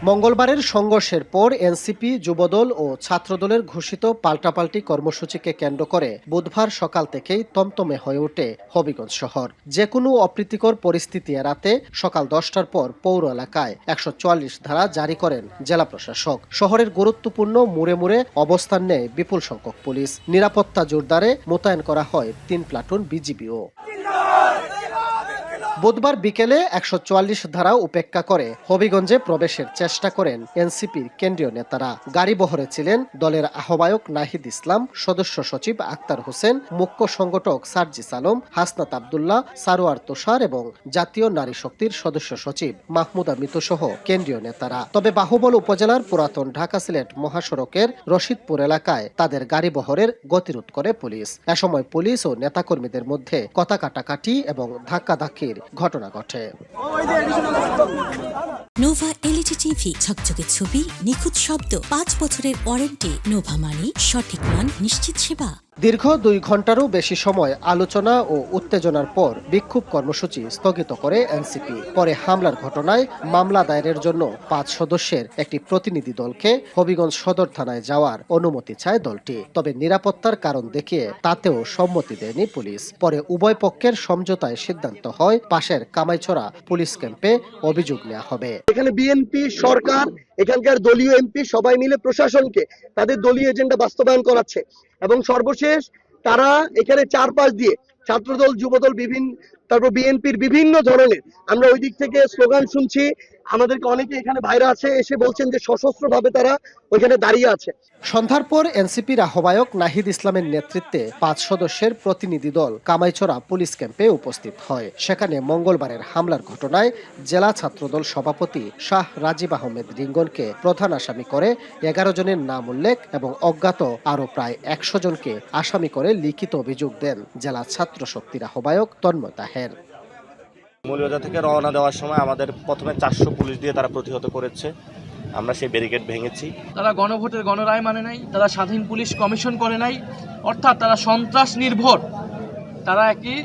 মঙ্গলবারের সংঘর্ষের পর এনসিপি, যুবদল ও ছাত্রদলের ঘোষিত পাল্টাপাল্টি কর্মসূচিকে কেন্দ্র করে বুধবার সকাল থেকেই তমতমে হয়ে ওঠে হবিগঞ্জ শহর। যে কোনো অপ্রীতিকর পরিস্থিতি এড়াতে সকাল 10টার পর পৌর এলাকায় 144 ধারা জারি করেন জেলা প্রশাসক। শহরের গুরুত্বপূর্ণ মোড়ে মোড়ে অবস্থান নেয় বিপুল সংখ্যক পুলিশ। নিরাপত্তা জোরদারে মোতায়েন করা হয় 3 প্লাটুন বিজিবিও। বুধবার বিকেলে 144 ধারা উপেক্ষা করে হবিগঞ্জে প্রবেশের চেষ্টা করেন এনসিপির কেন্দ্রীয় নেতারা। গাড়ি বহরে ছিলেন দলের আহ্বায়ক নাহিদ ইসলাম, সদস্য সচিব আক্তার হোসেন, মুখ্য সংগঠক সার্জিস আলম, হাসনাত আবদুল্লাহ, সারোয়ার তুষার এবং জাতীয় নারী শক্তির সদস্য সচিব মাহমুদা মিতু সহ কেন্দ্রীয় নেতারা। তবে বাহুবল উপজেলার পুরাতন ঢাকা সিলেট মহাসড়কের রশিদপুর এলাকায় তাদের গাড়ি বহরের গতিরোধ করে পুলিশ। এ সময় পুলিশ ও নেতাকর্মীদের মধ্যে কথা কাটাকাটি এবং ধাক্কাধাক্কির ঘটনা ঘটে। নোভা এলইডি টিভি, ঝকঝকে ছবি, নিখুঁত শব্দ, 5 বছরের ওয়ারেন্টি। নোভা মানে সঠিক মান, নিশ্চিত সেবা। দীর্ঘ 2 ঘন্টারও বেশি সময় আলোচনা ও উত্তেজনার পর বিক্ষোভ কর্মসূচি স্থগিত করে এনসিপি। পরে হামলার ঘটনায় মামলা দায়েরের জন্য 5 সদস্যের একটি প্রতিনিধি দলকে হবিগঞ্জ সদর থানায় যাওয়ার অনুমতি চায় দলটি। তবে নিরাপত্তার কারণ দেখিয়ে তাতেও সম্মতি দেয়নি পুলিশ। পরে উভয় পক্ষের সমঝোতায় সিদ্ধান্ত হয় পাশের কামাইছড়া পুলিশ ক্যাম্পে অভিযোগ নেওয়া হবে। এখানে বিএনপি, সরকার, এখানকার দলীয় এমপি সবাই মিলে প্রশাসনকে তাদের দলীয় এজেন্ডা বাস্তবায়ন করাচ্ছে এবং সর্বশেষ তারা এখানে চারপাশ দিয়ে ছাত্রদল, যুবদল, তারপর বিএনপির বিভিন্ন ধরনের আমরা ওই দিক থেকে স্লোগান শুনছি। আমাদেরকে অনেকে এখানে ভাইরা আছে এসে বলছেন যে সশস্ত্রভাবে তারা ওইখানে দাঁড়িয়ে আছে। সন্ধ্যার পর এনসিপির আহ্বায়ক নাহিদ ইসলামের নেতৃত্বে 5 সদস্যের প্রতিনিধি দল কামাইছড়া পুলিশ ক্যাম্পে উপস্থিত হয়। সেখানে মঙ্গলবারের হামলার ঘটনায় জেলা ছাত্রদল সভাপতি শাহ রাজীব আহমেদ রিঙ্গনকে প্রধান আসামি করে 11 জনের নাম উল্লেখ এবং অজ্ঞাত আরো প্রায় 100 জনকে আসামি করে লিখিত অভিযোগ দেন জেলা ছাত্র শক্তির আহ্বায়ক তন্ময় তাহের। মৌলভীবাজার থেকে রওনা দেওয়ার সময় আমাদের প্রথমে 400 পুলিশ দিয়ে তারা প্রতিহত করেছে। আমরা সেই ব্যারিকেড ভেঙেছি। তারা গণভোটের গণরায় মানে নাই, তারা স্বাধীন পুলিশ কমিশন করে নাই, অর্থাৎ তারা সন্ত্রাস নির্ভর তারা একই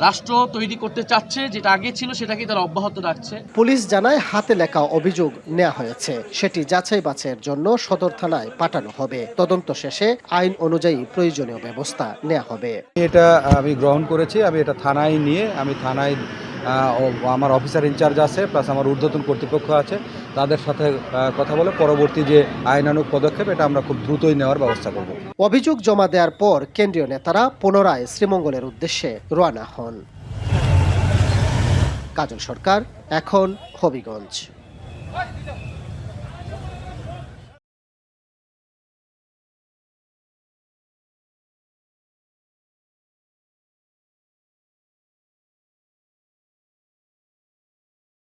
রাষ্ট্র তৈরি করতে চাচ্ছে, যেটা আগে ছিল সেটাকে তারা অব্যাহত রাখছে। পুলিশ জানায় হাতে লেখা অভিযোগ নেওয়া হয়েছে, সেটি যাচাই বাছাইয়ের জন্য সদর থানায় পাঠানো হবে। তদন্ত শেষে আইন অনুযায়ী প্রয়োজনীয় ব্যবস্থা নেওয়া হবে। এটা আমি গ্রহণ করেছি। আমি এটা থানায় নিয়ে থানায় আমার অফিসার ইনচার্জ আছে, প্লাস আমার ঊর্ধ্বতন কর্তৃপক্ষ আছে, তাদের সাথে কথা বলে পরবর্তী যে আইনানুগ পদক্ষেপ এটা আমরা খুব দ্রুতই নেওয়ার ব্যবস্থা করব। অভিযোগ জমা দেওয়ার পর কেন্দ্রীয় নেতারা পুনরায় শ্রীমঙ্গলের উদ্দেশ্যে রওনা হন। কাজল সরকার, এখন হবিগঞ্জ।